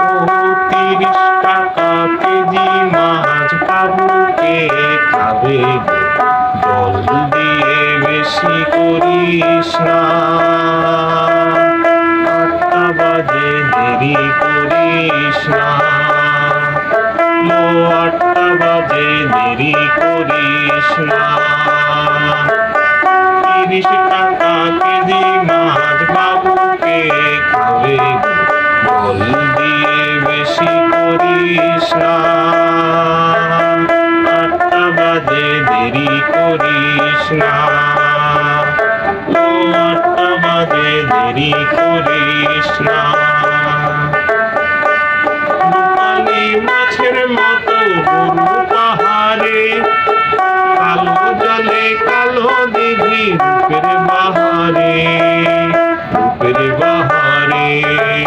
30 টাকা কেজি মাছ বাবুকে খাবে গো, জল দিয়ে বেশি করিস না। 8টা বাজে দেরি করিস না, 8টা বাজে দেরি করিস না। 30 টাকা কেজি মাছ বাবুকে খাবে গো, জল দিয়ে বেশি করিস না। 8টা বাজে দেরি করিস না, 8টা বাজে দেরি করিস না।